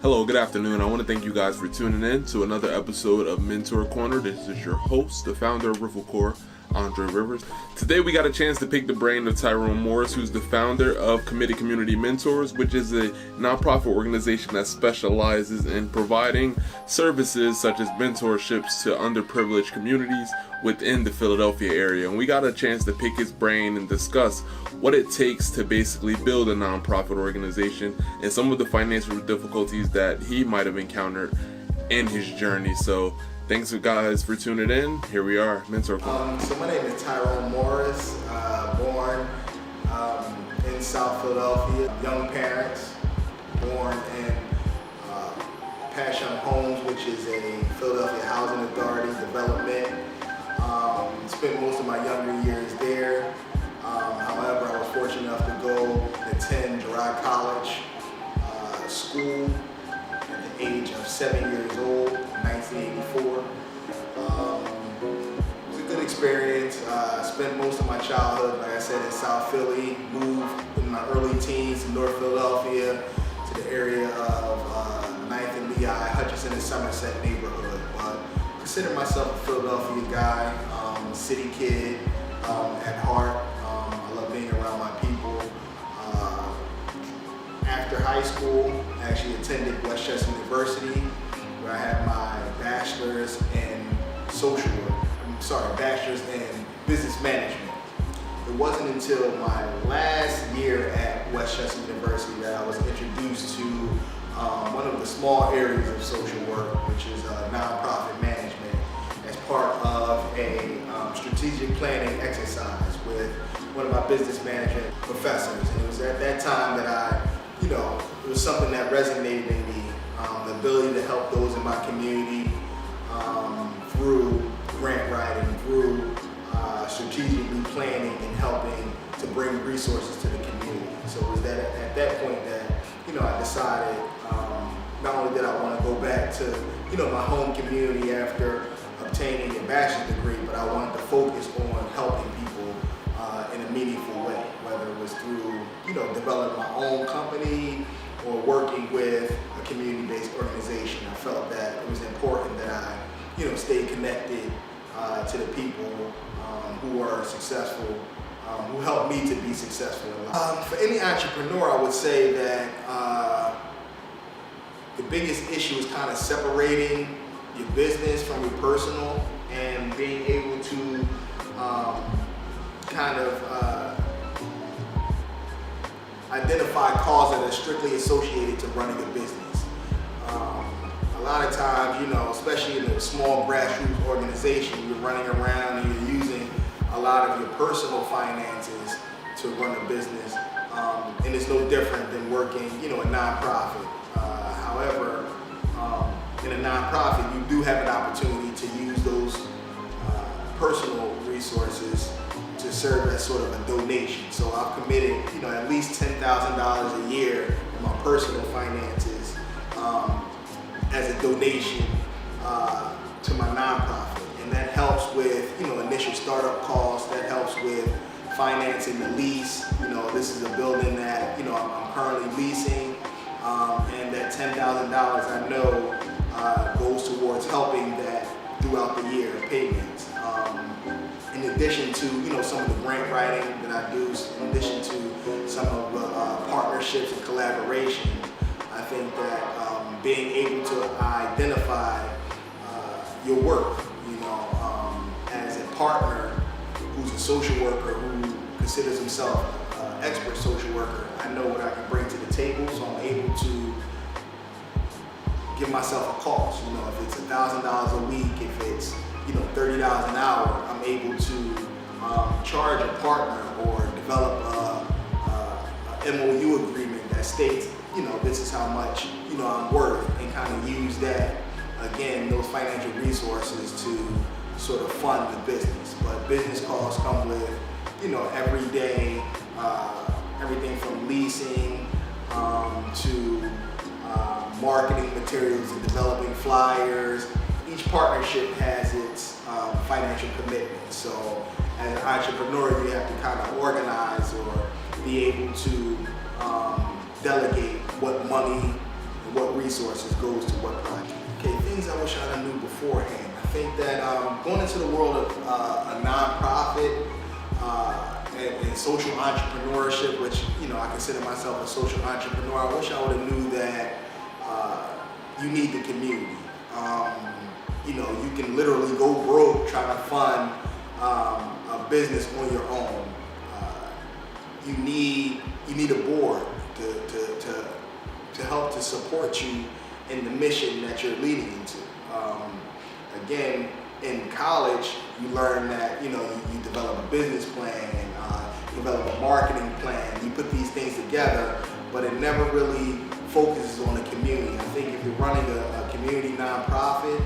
Hello, good afternoon. I want to thank you guys for tuning in to another episode of Mentor Corner. This is your host, the founder of RIFL Corp, Andre Rivers. Today we got a chance to pick the brain of Tyrone Morris, who's the founder of Committed Community Mentors, which is a nonprofit organization that specializes in providing services such as mentorships to underprivileged communities within the Philadelphia area. And we got a chance to pick his brain and discuss what it takes to basically build a nonprofit organization and some of the financial difficulties that he might have encountered in his journey. So thanks guys for tuning in. Here we are, Mentor Corner. So my name is Tyrone Morris, born in South Philadelphia. Young parents, born in Passion Homes, which is a Philadelphia Housing Authority development. Spent most of my younger years there. However, I was fortunate enough to go and attend Girard College school at the age of 7 years old in 1984. It was a good experience. Spent most of my childhood, like I said, in South Philly. Moved in my early teens to North Philadelphia, to the area of 9th and Lehigh, Hutchinson and Somerset neighborhood. But I consider myself a Philadelphia guy, city kid at heart. I love being around my people. After high school, I actually attended Westchester University, where I had my bachelor's in bachelor's in business management. It wasn't until my last year at Westchester University that I was introduced to one of the small areas of social work, which is nonprofit management, as part of a strategic planning exercise with one of my business management professors. And it was at that time that it was something that resonated in me, the ability to help those in my community through grant writing, through strategically planning and helping to bring resources to the community. So it was that at that point that I decided not only did I want to go back to my home community after obtaining a bachelor's degree, but I wanted to focus on helping people in a meaningful way, whether it was through developing my own company or working with a community-based organization. I felt that it was important that I stay connected to the people who are successful, who helped me to be successful in life. For any entrepreneur, I would say that the biggest issue is kind of separating your business from your personal and being able to identify causes that are strictly associated to running a business. A lot of times, especially in a small grassroots organization, you're running around and you're using a lot of your personal finances to run a business, and it's no different than working, a nonprofit. However, in a nonprofit, you do have an opportunity to use those personal resources to serve as sort of a donation. So I've committed, at least $10,000 a year in my personal finances as a donation to my nonprofit, and that helps with initial startup costs. That helps with financing the lease. This is a building that I'm currently leasing, and that $10,000 I know goes towards helping that throughout the year payments. In addition to some of the grant writing that I do, in addition to some of the partnerships and collaboration, I think that being able to identify your work, as a partner who's a social worker who considers himself an expert social worker, I know what I can bring to the table, so I'm able to give myself a cost. If it's $1,000 a week, if it's $30 an hour, I'm able to charge a partner or develop a MOU agreement that states, this is how much I'm worth, and kind of use that, again, those financial resources to sort of fund the business. But business costs come with, everyday, everything from leasing to marketing materials and developing flyers. Each partnership has its financial commitment. So as an entrepreneur, you have to kind of organize or be able to delegate what money and what resources goes to what project. Okay, things I wish I knew beforehand. I think that going into the world of a nonprofit and social entrepreneurship, which I consider myself a social entrepreneur, I wish I would have knew that you need the community. You can literally go broke trying to fund a business on your own. You need a board to help to support you in the mission that you're leading into. Again, in college, you learn that you develop a business plan, you develop a marketing plan, you put these things together, but it never really focuses on the community. I think if you're running a community nonprofit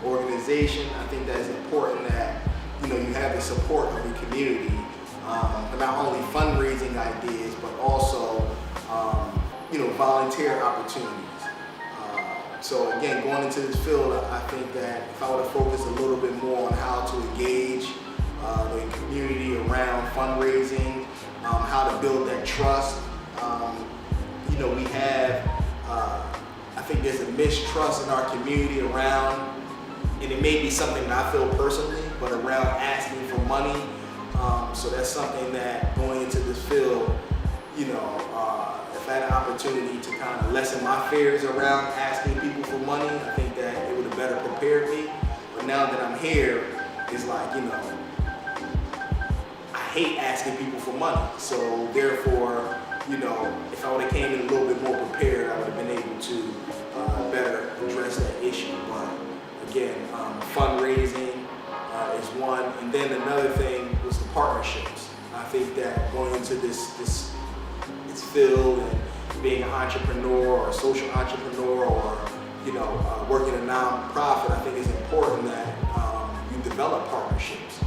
organization, I think that it's important that you have the support of the community, not only fundraising ideas, but also volunteer opportunities. So again, going into this field, I think that if I were to focus a little bit more on how to engage the community around fundraising, how to build that trust. We have, I think there's a mistrust in our community around, and it may be something that I feel personally, but around asking for money. So that's something that going into this field, if I had an opportunity to kind of lessen my fears around asking people for money, I think that it would have better prepared me. But now that I'm here, it's like, I hate asking people for money. So therefore, if I would have came in a little bit more prepared, I would have been able to better address that issue. But again, fundraising is one. And then another thing was the partnerships. I think that going into this field and being an entrepreneur or a social entrepreneur or working a nonprofit, I think it's important that you develop partnerships.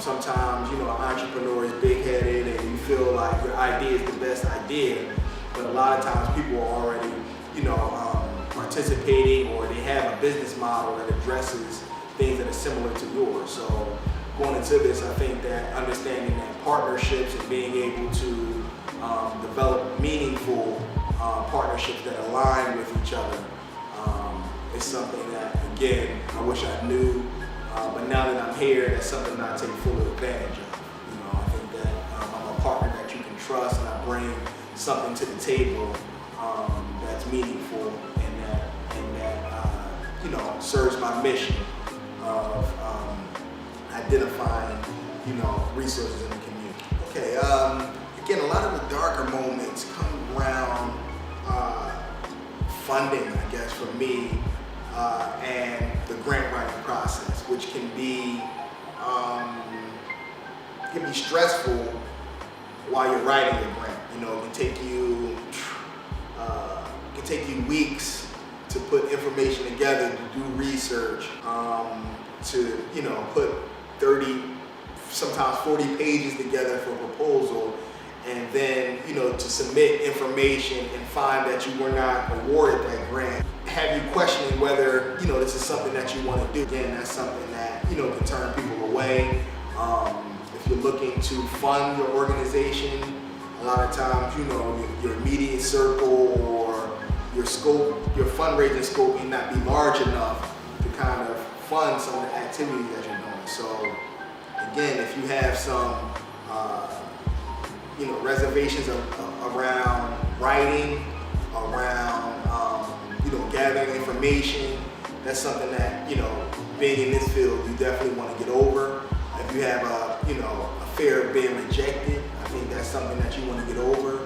Sometimes an entrepreneur is big-headed and you feel like your idea is the best idea, but a lot of times people are already participating, or they have a business model that addresses things that are similar to yours. So going into this, I think that understanding that partnerships and being able to develop meaningful partnerships that align with each other is something that, again, I wish I knew. But now that I'm here, that's something that I take full advantage of. I think that I'm a partner that you can trust, and I bring something to the table that's meaningful and that serves my mission of identifying resources in the community. Okay. Again, a lot of the darker moments come around funding, I guess, for me, and the grant writing process, which can be stressful while you're writing a grant. It can take you weeks to put information together, to do research, to put 30, sometimes 40 pages together for a proposal, and then to submit information and find that you were not awarded that grant, have you questioning whether this is something that you want to do. Again, that's something that can turn people away. If you're looking to fund your organization, a lot of times your immediate circle or your scope, your fundraising scope may not be large enough to kind of fund some of the activities that you're doing. So again, if you have some reservations around writing, around gathering information, that's something that being in this field you definitely want to get over. If you have a fear of being rejected, I think that's something that you want to get over.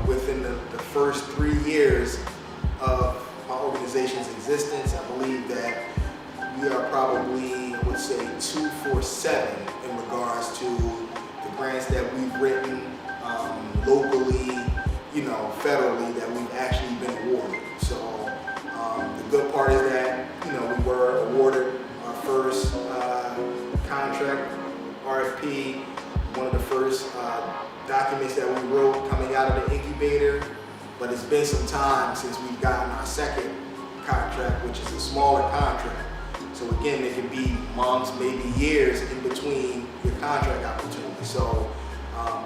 Within the first 3 years of my organization's existence, I believe that we are probably, I would say, 2 for 7 in regards to the grants that we've written locally, federally, that we've actually been awarded. So the good part is that we were awarded our first contract, RFP, one of the first documents that we wrote coming out of the incubator, but it's been some time since we've gotten our second contract, which is a smaller contract. So again, it can be months, maybe years in between your contract opportunity. So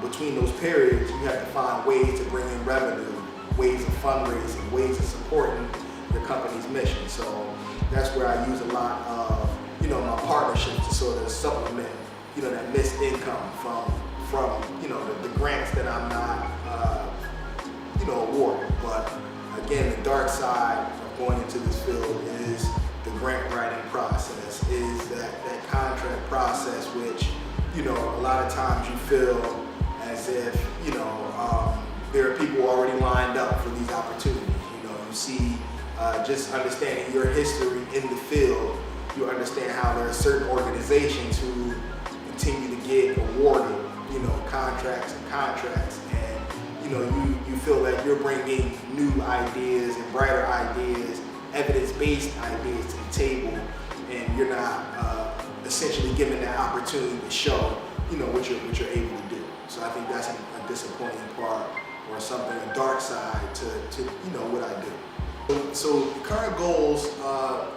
between those periods, you have to find ways to bring in revenue ways of fundraising, ways of supporting your company's mission. So that's where I use a lot of, my partnerships to sort of supplement, that missed income from the grants that I'm not, awarded. But again, the dark side of going into this field is the grant writing process, is that contract process, which, a lot of times you feel as if, there are people already lined up for these opportunities. You see, just understanding your history in the field, you understand how there are certain organizations who continue to get awarded, contracts, and you feel that you're bringing new ideas and brighter ideas, evidence-based ideas to the table, and you're not essentially given that opportunity to show, what you're able to do. So I think that's a disappointing part, or something, a dark side to what I do. So the current goals of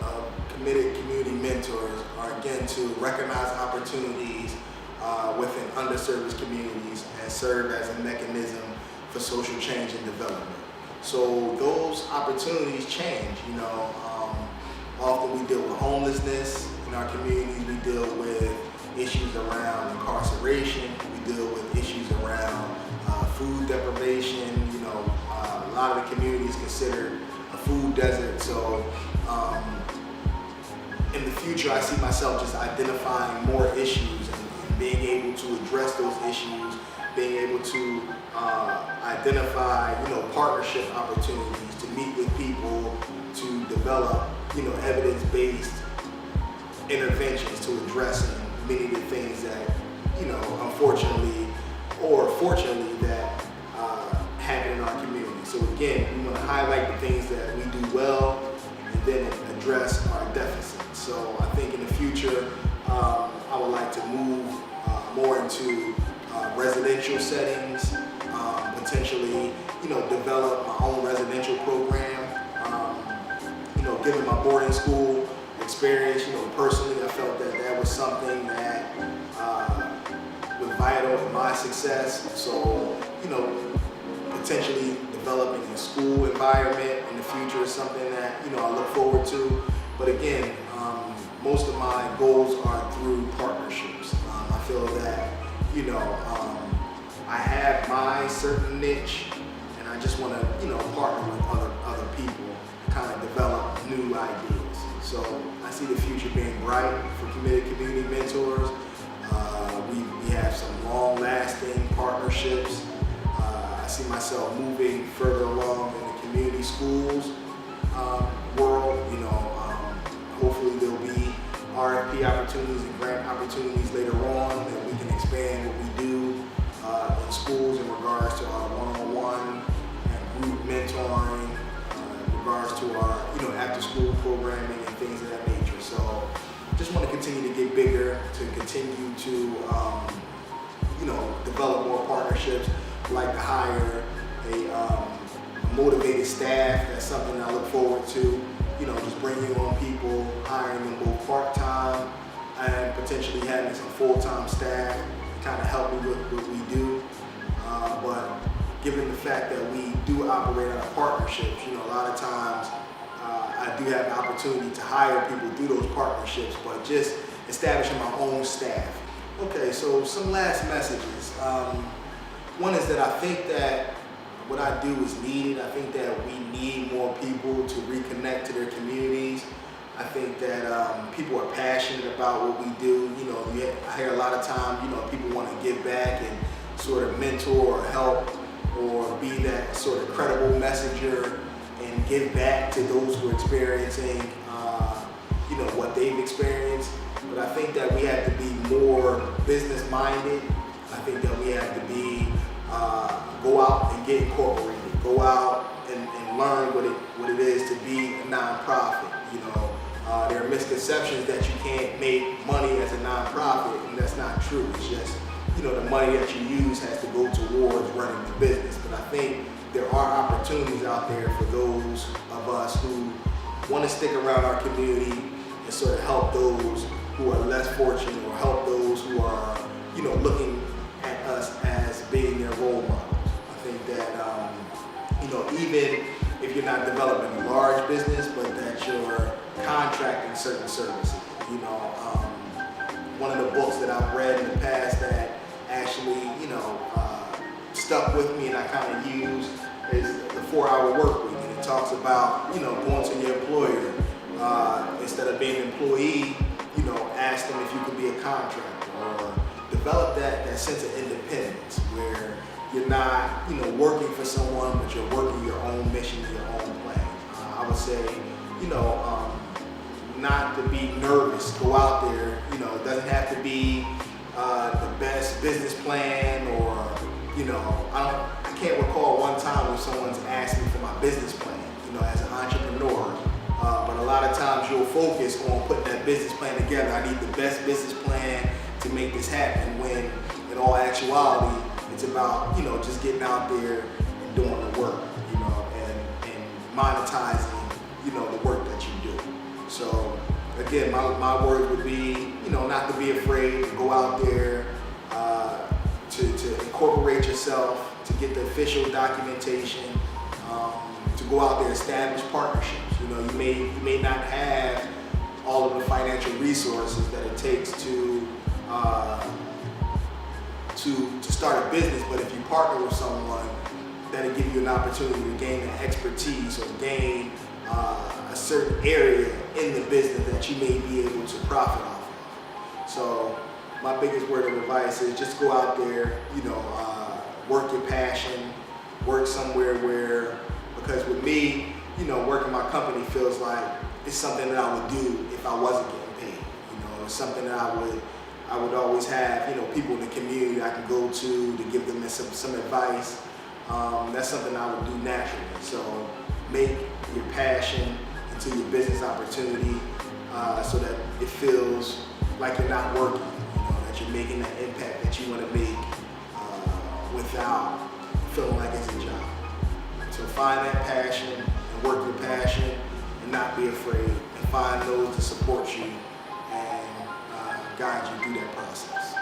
committed community mentors are, again, to recognize opportunities within underserviced communities and serve as a mechanism for social change and development. So those opportunities change. Often we deal with homelessness in our communities. We deal with issues around incarceration. We deal with issues around food deprivation. A lot of the communities considered a food desert. So in the future, I see myself just identifying more issues and being able to address those issues, being able to identify, partnership opportunities to meet with people, to develop, evidence-based interventions to addressing many of the things that, unfortunately or fortunately, that happen in our community. So again, we want to highlight the things that we do well and then address our deficits. So I think in the future, I would like to move more into residential settings, potentially, develop my own residential program. Given my boarding school experience, personally, I felt that that was something that was vital in my success. So, potentially developing a school environment in the future is something that, I look forward to. But again, most of my goals are through partnerships. I feel that, I have my certain niche, and I just want to, partner with other people to kind of develop new ideas. So I see the future being bright for committed community mentors. We have some long-lasting partnerships. I see myself moving further along in the community schools world. Hopefully there'll be RFP opportunities and grant opportunities later on that we can expand what we do in schools in regards to our one-on-one and group mentoring, in regards to our after-school programming and things of that nature. So just want to continue to get bigger, to continue to develop more partnerships. I'd like to hire a motivated staff. That's something I look forward to. Just bringing on people, hiring them both part-time and potentially having some full-time staff to kind of help me with what we do. But given the fact that we do operate out of partnerships, a lot of times I do have the opportunity to hire people through those partnerships, but just establishing my own staff. Okay, so some last messages. One is that I think that what I do is needed. I think that we need more people to reconnect to their communities. I think that people are passionate about what we do. I hear a lot of times, people want to give back and sort of mentor or help or be that sort of credible messenger and give back to those who are experiencing, what they've experienced. But I think that we have to be more business-minded. I think that we have to be go out and get incorporated. Go out and learn what it is to be a nonprofit. There are misconceptions that you can't make money as a nonprofit, and that's not true. It's just, the money that you use has to go towards running the business. But I think there are opportunities out there for those of us who want to stick around our community and sort of help those who are less fortunate, or help those who are, looking at us as being their role models. I think that, even if you're not developing a large business, but that you're contracting certain services. One of the books that I've read in the past that actually, stuck with me and I kind of use is the 4-Hour Work Week. And it talks about, going to your employer, instead of being an employee, ask them if you could be a contractor, or develop that sense of independence where you're not, working for someone, but you're working your own mission, your own plan. I would say, not to be nervous, go out there. It doesn't have to be the best business plan, or I can't recall one time when someone's asked me for my business plan, as an entrepreneur. But a lot of times you'll focus on putting that business plan together. I need the best business plan to make this happen, when in all actuality, it's about, just getting out there and doing the work, and monetizing, the work that you do. So again, my word would be, not to be afraid to go out there, to incorporate yourself, to get the official documentation, to go out there, establish partnerships. You may not have all of the financial resources that it takes to start a business, but if you partner with someone, that'll give you an opportunity to gain an expertise or gain a certain area in the business that you may be able to profit off of. So my biggest word of advice is just go out there, work your passion, work somewhere where, because with me, working my company feels like it's something that I would do if I wasn't getting paid. It's something that I would always have, people in the community I can go to give them some advice. That's something I would do naturally. So make your passion into your business opportunity, so that it feels like you're not working, that you're making that impact that you want to make, without feeling like it's a job. So find that passion and work your passion, and not be afraid, and find those to support you and guide you through that process.